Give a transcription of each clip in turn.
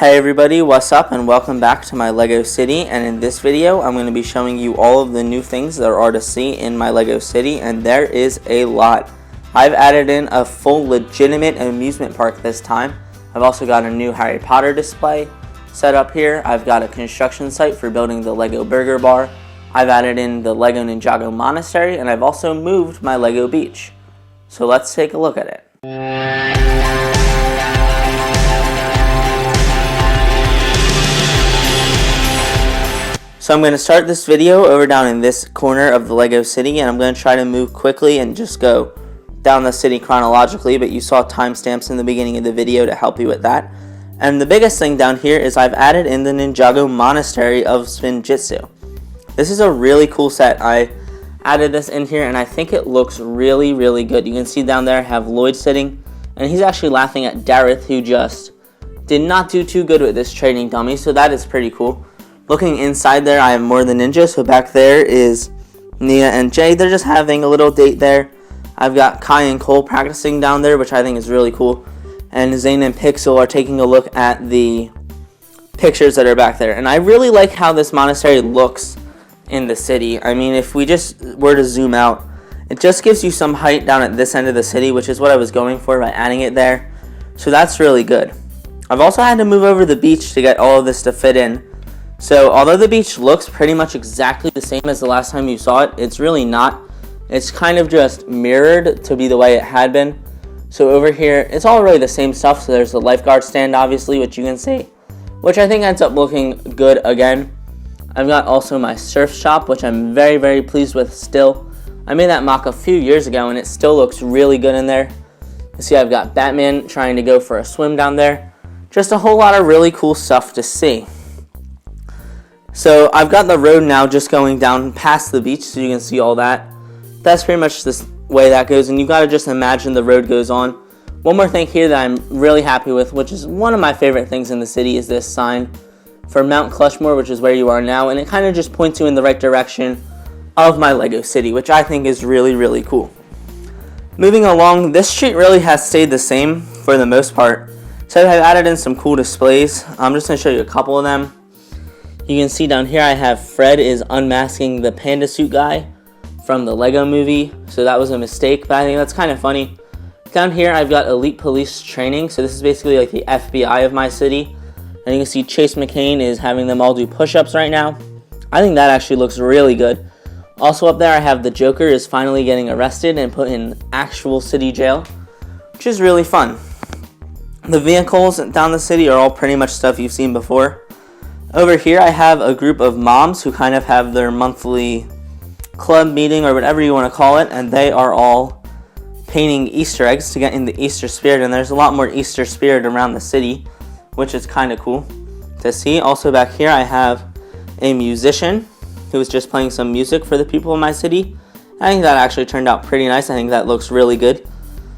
Hey everybody, what's up and welcome back to my Lego City, and in this video I'm going to be showing you all of the new things there are to see in my Lego City, and there is a lot. I've added in a full legitimate amusement park this time. I've also got a new Harry Potter display set up here. I've got a construction site for building the Lego Burger Bar. I've added in the Lego Ninjago Monesary, and I've also moved my Lego Beach. So let's take a look at it. So I'm going to start this video over down in this corner of the Lego City, and I'm going to try to move quickly and just go down the city chronologically, but you saw timestamps in the beginning of the video to help you with that. And the biggest thing down here is I've added in the Ninjago Monesary of Spinjitzu. This is a really cool set. I added this in here and I think it looks really good. You can see down there I have Lloyd sitting, and he's actually laughing at Dareth, who just did not do too good with this trading dummy, so that is pretty cool. Looking inside there, I have more of the ninja. So back there is Nia and Jay. They're just having a little date there. I've got Kai and Cole practicing down there, which I think is really cool. And Zane and Pixel are taking a look at the pictures that are back there. And I really like how this monastery looks in the city. I mean, if we just were to zoom out, it just gives you some height down at this end of the city, which is what I was going for by adding it there. So that's really good. I've also had to move over the beach to get all of this to fit in. So although the beach looks pretty much exactly the same as the last time you saw it, it's really not. It's kind of just mirrored to be the way it had been. So over here, it's all really the same stuff. So there's the lifeguard stand, obviously, which you can see, which I think ends up looking good again. I've got also my surf shop, which I'm very pleased with still. I made that mock a few years ago, and it still looks really good in there. You see I've got Batman trying to go for a swim down there. Just a whole lot of really cool stuff to see. So I've got the road now just going down past the beach, so you can see all that. That's pretty much the way that goes, and you've got to just imagine the road goes on. One more thing here that I'm really happy with, which is one of my favorite things in the city, is this sign for Mount Clushmore, which is where you are now, and it kind of just points you in the right direction of my Lego City, which I think is really cool. Moving along, this street really has stayed the same for the most part. So I've added in some cool displays. I'm just going to show you a couple of them. You can see down here I have Fred is unmasking the panda suit guy from the Lego movie. So that was a mistake, but I think that's kind of funny. Down here I've got Elite Police Training. So this is basically like the FBI of my city. And you can see Chase McCain is having them all do push-ups right now. I think that actually looks really good. Also up there I have the Joker is finally getting arrested and put in actual city jail, which is really fun. The vehicles down the city are all pretty much stuff you've seen before. Over here I have a group of moms who kind of have their monthly club meeting or whatever you want to call it, and they are all painting Easter eggs to get in the Easter spirit, and there's a lot more Easter spirit around the city, which is kind of cool to see. Also back here I have a musician who is just playing some music for the people in my city. I think that actually turned out pretty nice. I think that looks really good.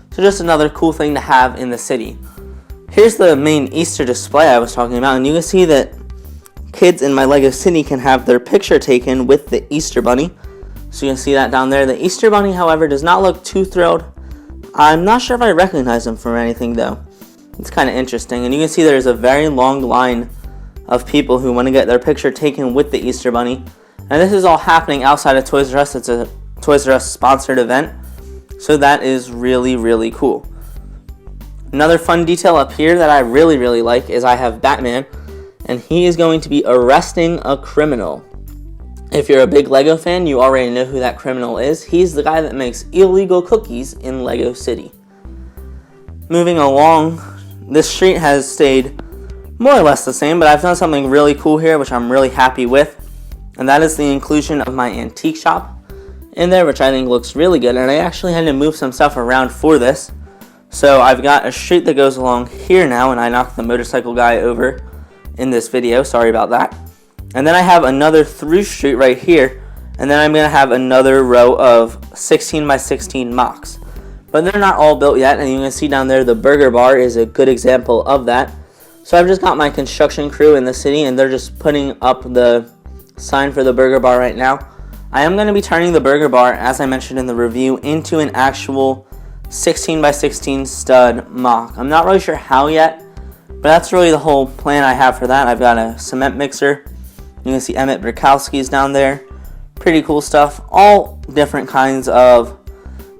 So just another cool thing to have in the city. Here's the main Easter display I was talking about, and you can see that kids in my Lego City can have their picture taken with the Easter Bunny. So you can see that down there. The Easter Bunny, however, does not look too thrilled. I'm not sure if I recognize him from anything, though. It's kind of interesting. And you can see there's a very long line of people who want to get their picture taken with the Easter Bunny. And this is all happening outside of Toys R Us. It's a Toys R Us sponsored event. So that is really cool. Another fun detail up here that I really like is I have Batman, and he is going to be arresting a criminal. If you're a big Lego fan, you already know who that criminal is. He's the guy that makes illegal cookies in Lego City. Moving along, this street has stayed more or less the same, but I've done something really cool here, which I'm really happy with, and that is the inclusion of my antique shop in there, which I think looks really good, and I actually had to move some stuff around for this. So I've got a street that goes along here now, and I knocked the motorcycle guy over in this video, sorry about that. And then I have another through street right here, and then I'm going to have another row of 16 by 16 MOCs. But they're not all built yet, and you can see down there the burger bar is a good example of that. So I've just got my construction crew in the city, and they're just putting up the sign for the burger bar right now. I am going to be turning the burger bar, as I mentioned in the review, into an actual 16 by 16 stud MOC. I'm not really sure how yet, but But that's really the whole plan I have for that. I've got a cement mixer. You can see Emmett Brikowski's down there. Pretty cool stuff. All different kinds of,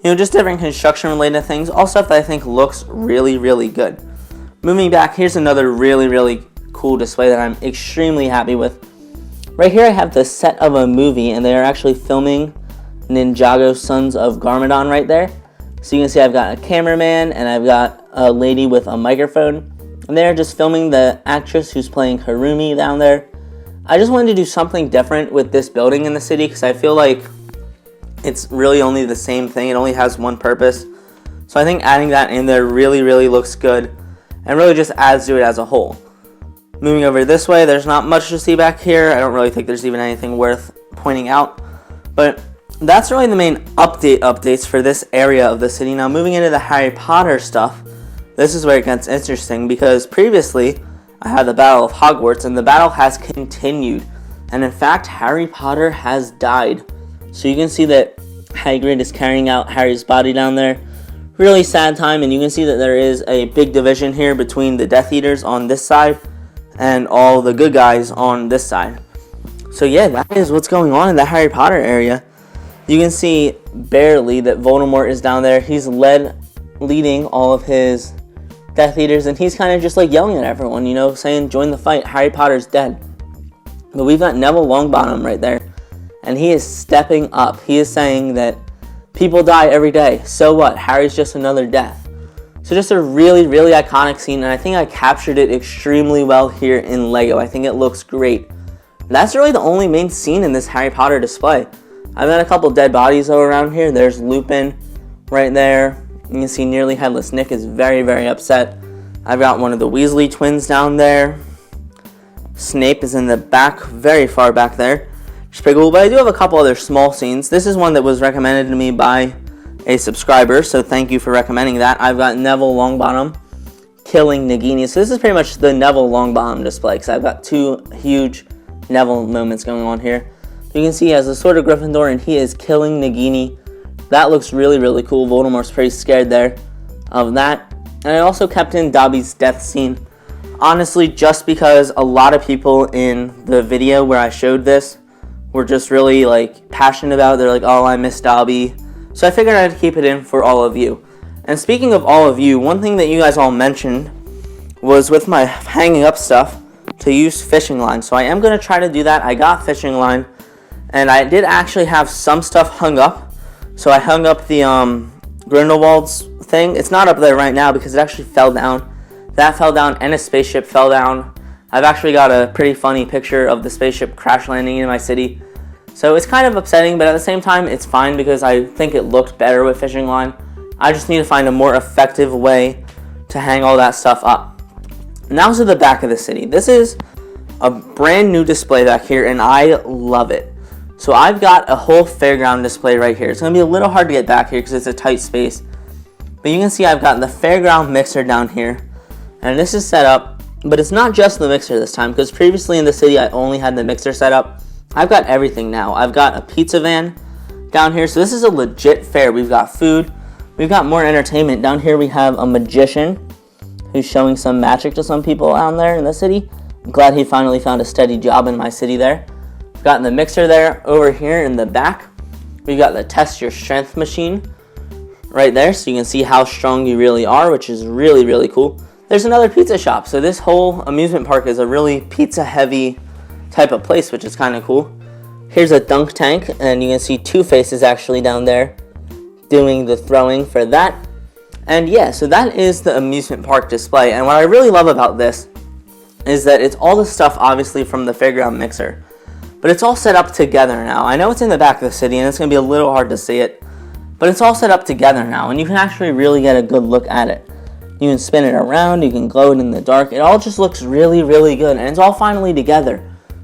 just different construction related things. All stuff that I think looks really, really good. Moving back, here's another really, really cool display that I'm extremely happy with. Right here I have the set of a movie, and they are actually filming Ninjago Sons of Garmadon right there. So you can see I've got a cameraman and I've got a lady with a microphone. And they're just filming the actress who's playing Harumi down there. I just wanted to do something different with this building in the city because I feel like it's really only the same thing. It only has one purpose. So I think adding that in there really, really looks good and really just adds to it as a whole. Moving over this way, there's not much to see back here. I don't really think there's even anything worth pointing out. But that's really the main updates for this area of the city. Now moving into the Harry Potter stuff, this is where it gets interesting because previously I had the Battle of Hogwarts and the battle has continued. And in fact, Harry Potter has died. So you can see that Hagrid is carrying out Harry's body down there. Really sad time, and you can see that there is a big division here between the Death Eaters on this side and all the good guys on this side. So yeah, that is what's going on in the Harry Potter area. You can see barely that Voldemort is down there. He's leading all of his Death Eaters, and he's kind of just like yelling at everyone, saying, join the fight, Harry Potter's dead. But we've got Neville Longbottom right there, and he is stepping up. He is saying that people die every day. So what? Harry's just another death. So just a really, really iconic scene, and I think I captured it extremely well here in LEGO. I think it looks great. That's really the only main scene in this Harry Potter display. I've got a couple dead bodies around here. There's Lupin right there. You can see Nearly Headless Nick is very, very upset. I've got one of the Weasley twins down there. Snape is in the back, very far back there. Just pretty cool, but I do have a couple other small scenes. This is one that was recommended to me by a subscriber, so thank you for recommending that. I've got Neville Longbottom killing Nagini. So this is pretty much the Neville Longbottom display, because I've got two huge Neville moments going on here. You can see he has a sword of Gryffindor, and he is killing Nagini. That looks really, really cool. Voldemort's pretty scared there of that. And I also kept in Dobby's death scene. Honestly, just because a lot of people in the video where I showed this were just really passionate about it. They're like, oh, I miss Dobby. So I figured I'd keep it in for all of you. And speaking of all of you, one thing that you guys all mentioned was with my hanging up stuff to use fishing line. So I am going to try to do that. I got fishing line, and I did actually have some stuff hung up. So I hung up the Grindelwald's thing. It's not up there right now because it actually fell down. That fell down, and a spaceship fell down. I've actually got a pretty funny picture of the spaceship crash landing in my city. So it's kind of upsetting, but at the same time, it's fine because I think it looked better with fishing line. I just need to find a more effective way to hang all that stuff up. Now to the back of the city. This is a brand new display back here, and I love it. So I've got a whole Fairground display right here. It's going to be a little hard to get back here because it's a tight space. But you can see I've got the Fairground mixer down here. And this is set up, but it's not just the mixer this time, because previously in the city I only had the mixer set up. I've got everything now. I've got a pizza van down here, so this is a legit fair. We've got food, we've got more entertainment. Down here we have a magician who's showing some magic to some people down there in the city. I'm glad he finally found a steady job in my city there. We've got the mixer there. Over here in the back, we've got the test your strength machine right there, so you can see how strong you really are, which is really, really cool. There's another pizza shop, so this whole amusement park is a really pizza-heavy type of place, which is kind of cool. Here's a dunk tank, and you can see Two Faces actually down there doing the throwing for that. And yeah, so that is the amusement park display, and what I really love about this is that it's all the stuff, obviously, from the Fairground mixer, but it's all set up together now. I know it's in the back of the city, and it's going to be a little hard to see it, but it's all set up together now, and you can actually really get a good look at it. You can spin it around, you can glow it in the dark. It all just looks really, really good, and it's all finally together,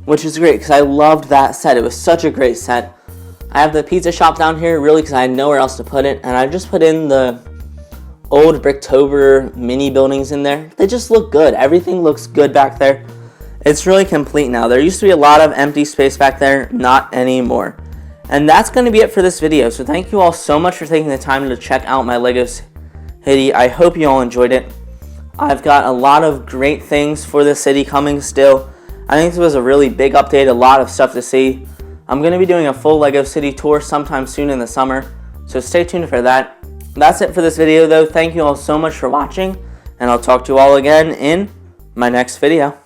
which is great because I loved that set. It was such a great set. I have the pizza shop down here really because I had nowhere else to put it, and I just put in the old Bricktober mini buildings in there. They just look good. Everything looks good back there. It's really complete now. There used to be a lot of empty space back there, not anymore. And that's going to be it for this video. So thank you all so much for taking the time to check out my LEGO City. I hope you all enjoyed it. I've got a lot of great things for the city coming still. I think this was a really big update, a lot of stuff to see. I'm going to be doing a full LEGO City tour sometime soon in the summer, so stay tuned for that. That's it for this video though. Thank you all so much for watching, and I'll talk to you all again in my next video.